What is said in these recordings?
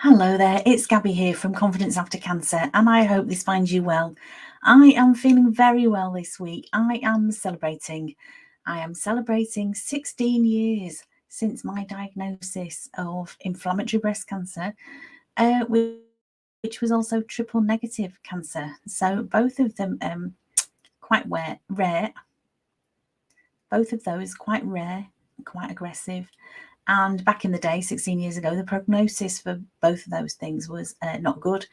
Hello there, it's Gabby here from Confidence After Cancer, and I hope this finds you well. I am feeling very well this week. I am celebrating 16 years since my diagnosis of inflammatory breast cancer, which was also triple negative cancer. So both of them quite rare. Both of those quite rare, quite aggressive. And back in the day, 16 years ago, the prognosis for both of those things was not good.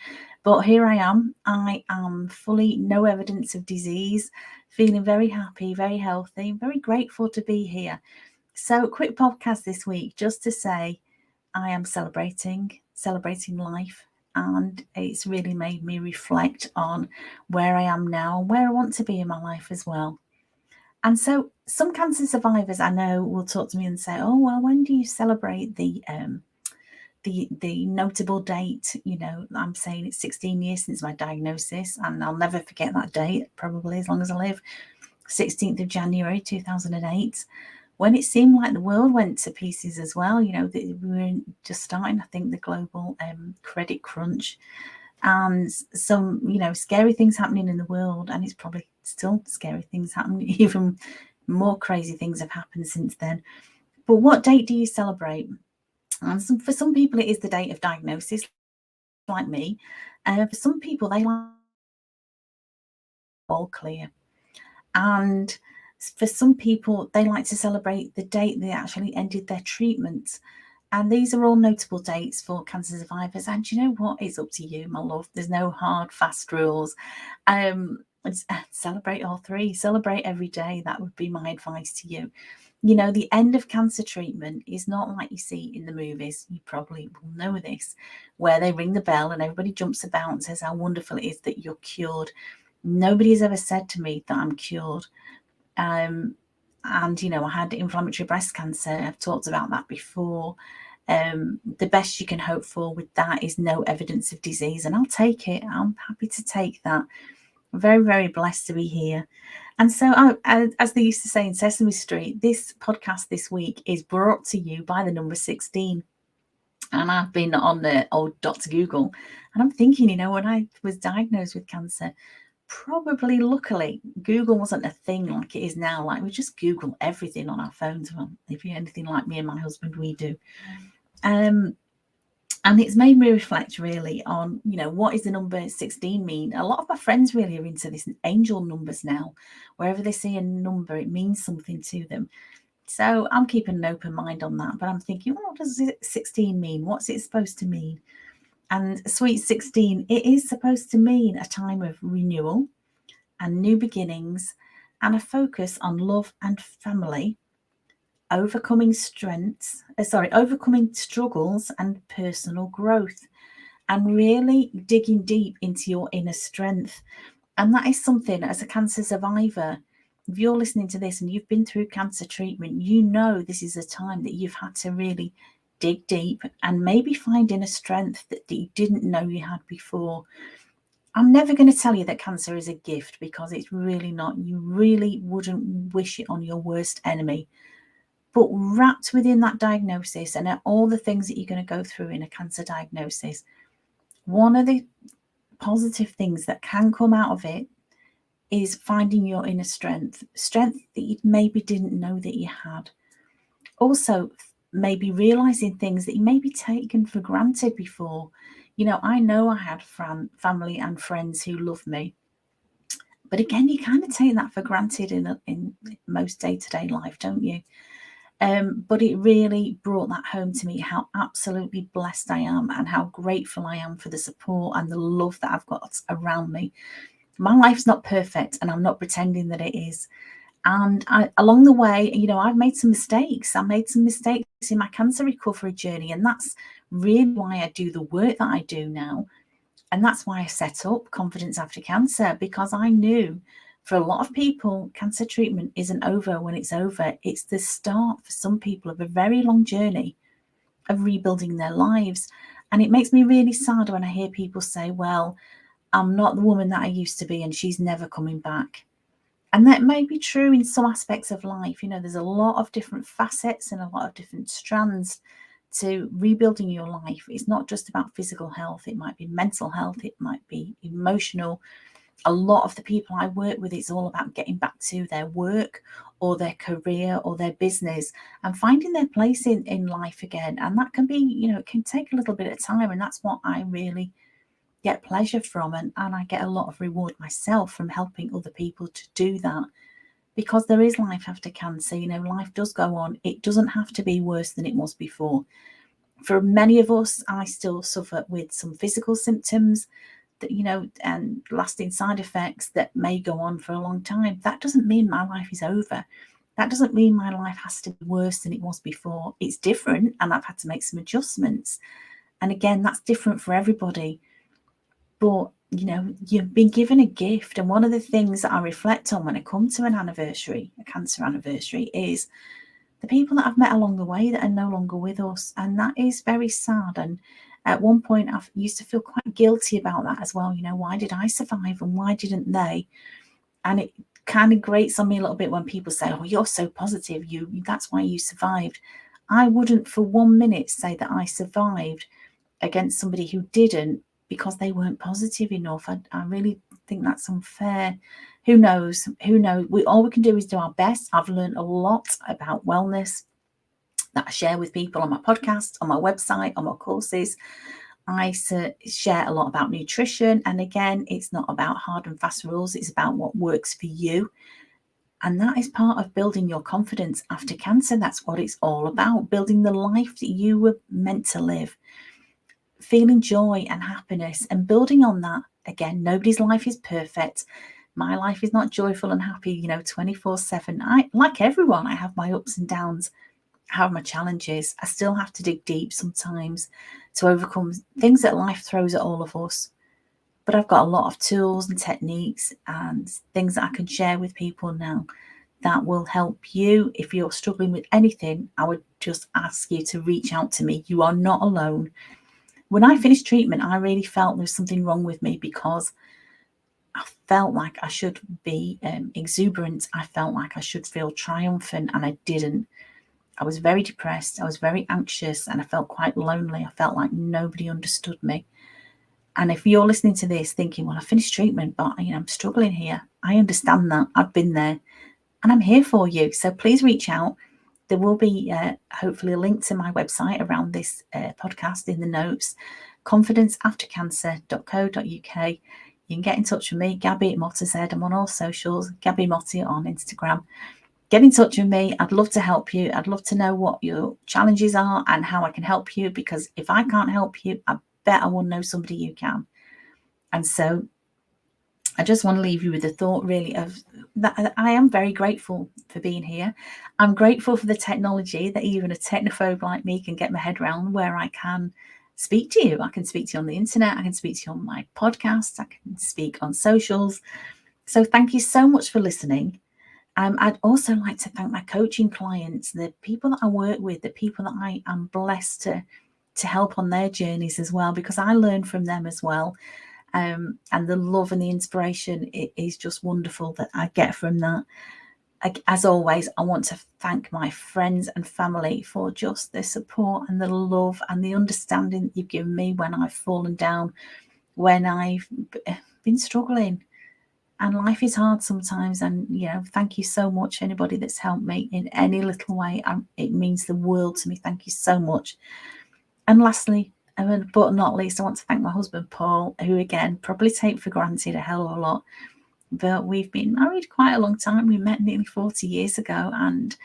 But here I am. I am fully no evidence of disease, feeling very happy, very healthy, very grateful to be here. So, quick podcast this week just to say I am celebrating life. And it's really made me reflect on where I am now, where I want to be in my life as well. And so some cancer survivors I know will talk to me and say, "Oh, well, when do you celebrate the notable date?" You know, I'm saying it's 16 years since my diagnosis, and I'll never forget that date, probably as long as I live. 16th of January 2008, when it seemed like the world went to pieces as well. You know, we were just starting, I think, the global credit crunch, and some, scary things happening in the world, and it's probably still scary things happening. Even more crazy things have happened since then. But what date do you celebrate? And for some people it is the date of diagnosis, like me. For some people they like all clear, and for some people they like to celebrate the date they actually ended their treatment. And these are all notable dates for cancer survivors. And you know what? It's up to you, my love. There's no hard, fast rules. Celebrate all three. Celebrate every day. That would be my advice to you. You know, the end of cancer treatment is not like you see in the movies. You probably will know this, where they ring the bell and everybody jumps about and says how wonderful it is that you're cured. Nobody has ever said to me that I'm cured. And, I had inflammatory breast cancer. I've talked about that before. The best you can hope for with that is no evidence of disease, and I'll take it. I'm happy to take that. I'm very, very blessed to be here. And so, as they used to say in Sesame Street, this podcast this week is brought to you by the number 16. And I've been on the old Dr. Google, and I'm thinking, when I was diagnosed with cancer, probably luckily Google wasn't a thing like it is now. Like, we just Google everything on our phones. Well, if you're anything like me and my husband, we do. And it's made me reflect really on, what does the number 16 mean? A lot of my friends really are into this angel numbers now. Wherever they see a number, it means something to them. So I'm keeping an open mind on that. But I'm thinking, what does 16 mean? What's it supposed to mean? And Sweet 16, it is supposed to mean a time of renewal and new beginnings, and a focus on love and family, overcoming struggles and personal growth, and really digging deep into your inner strength. And that is something, as a cancer survivor, if you're listening to this and you've been through cancer treatment, you know this is a time that you've had to really dig deep and maybe find inner strength that you didn't know you had before. I'm never going to tell you that cancer is a gift, because it's really not. You really wouldn't wish it on your worst enemy. But wrapped within that diagnosis and all the things that you're going to go through in a cancer diagnosis, one of the positive things that can come out of it is finding your inner strength that you maybe didn't know that you had. Also, maybe realizing things that you maybe taken for granted before. I know I had family and friends who loved me. But again, you kind of take that for granted in most day-to-day life, don't you? But it really brought that home to me, how absolutely blessed I am and how grateful I am for the support and the love that I've got around me. My life's not perfect, and I'm not pretending that it is. And along the way, I've made some mistakes. I made some mistakes in my cancer recovery journey, and that's really why I do the work that I do now. And that's why I set up Confidence After Cancer, because I knew for a lot of people, cancer treatment isn't over when it's over. It's the start for some people of a very long journey of rebuilding their lives. And it makes me really sad when I hear people say, well, I'm not the woman that I used to be and she's never coming back. And that may be true in some aspects of life. There's a lot of different facets and a lot of different strands to rebuilding your life. It's not just about physical health. It might be mental health. It might be emotional. A lot of the people I work with, it's all about getting back to their work or their career or their business and finding their place in life again. And that can be, it can take a little bit of time. And that's what I really get pleasure from. And I get a lot of reward myself from helping other people to do that. Because there is life after cancer, life does go on. It doesn't have to be worse than it was before. For many of us, I still suffer with some physical symptoms that, and lasting side effects that may go on for a long time. That doesn't mean my life is over. That doesn't mean my life has to be worse than it was before. It's different, and I've had to make some adjustments. And again, that's different for everybody. But you've been given a gift. And one of the things that I reflect on when I come to an anniversary, a cancer anniversary, is the people that I've met along the way that are no longer with us. And that is very sad. And at one point, I used to feel quite guilty about that as well. Why did I survive and why didn't they? And it kind of grates on me a little bit when people say, oh, you're so positive. That's why you survived. I wouldn't for 1 minute say that I survived against somebody who didn't, because they weren't positive enough. I really think that's unfair. Who knows? All we can do is do our best. I've learned a lot about wellness that I share with people on my podcast, on my website, on my courses. I share a lot about nutrition. And again, it's not about hard and fast rules. It's about what works for you. And that is part of building your confidence after cancer. That's what it's all about, building the life that you were meant to live. Feeling joy and happiness and building on that. Again, nobody's life is perfect. My life is not joyful and happy, 24/7. Like everyone, I have my ups and downs. I have my challenges. I still have to dig deep sometimes to overcome things that life throws at all of us. But I've got a lot of tools and techniques and things that I can share with people now that will help you. If you're struggling with anything, I would just ask you to reach out to me. You are not alone. When I finished treatment, I really felt there was something wrong with me, because I felt like I should be exuberant. I felt like I should feel triumphant, and I didn't. I was very depressed. I was very anxious, and I felt quite lonely. I felt like nobody understood me. And if you're listening to this thinking, well, I finished treatment, but I'm struggling here, I understand that. I've been there, and I'm here for you. So please reach out. There will be hopefully a link to my website around this podcast in the notes, confidenceaftercancer.co.uk. You can get in touch with me, Gabby Mottershead. I'm on all socials, Gabby Motti on Instagram. Get in touch with me. I'd love to help you. I'd love to know what your challenges are and how I can help you, because if I can't help you, I bet I will know somebody who can. And so I just want to leave you with the thought, really, of that I am very grateful for being here. I'm grateful for the technology that even a technophobe like me can get my head around, where I can speak to you. I can speak to you on the internet. I can speak to you on my podcast. I can speak on socials. So thank you so much for listening. I'd also like to thank my coaching clients, the people that I work with, the people that I am blessed to help on their journeys as well, because I learn from them as well. And the love and the inspiration, it is just wonderful that I get from that. As always, I want to thank my friends and family for just the support and the love and the understanding that you've given me when I've fallen down, when I've been struggling. And life is hard sometimes. And, thank you so much, anybody that's helped me in any little way. It means the world to me. Thank you so much. And lastly, but not least, I want to thank my husband, Paul, who, again, probably take for granted a hell of a lot. But we've been married quite a long time. We met nearly 40 years ago. And,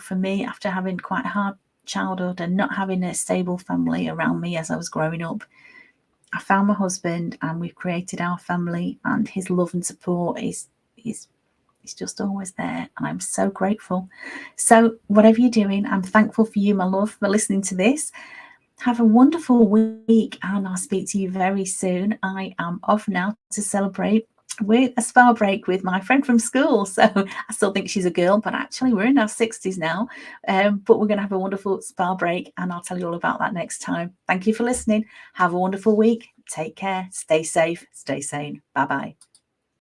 for me, after having quite a hard childhood and not having a stable family around me as I was growing up, I found my husband, and we've created our family, and his love and support is just always there. And I'm so grateful. So whatever you're doing, I'm thankful for you, my love, for listening to this. Have a wonderful week, and I'll speak to you very soon. I am off now to celebrate with a spa break with my friend from school. So I still think she's a girl, but actually we're in our 60s now. But we're going to have a wonderful spa break, and I'll tell you all about that next time. Thank you for listening. Have a wonderful week. Take care. Stay safe. Stay sane. Bye-bye.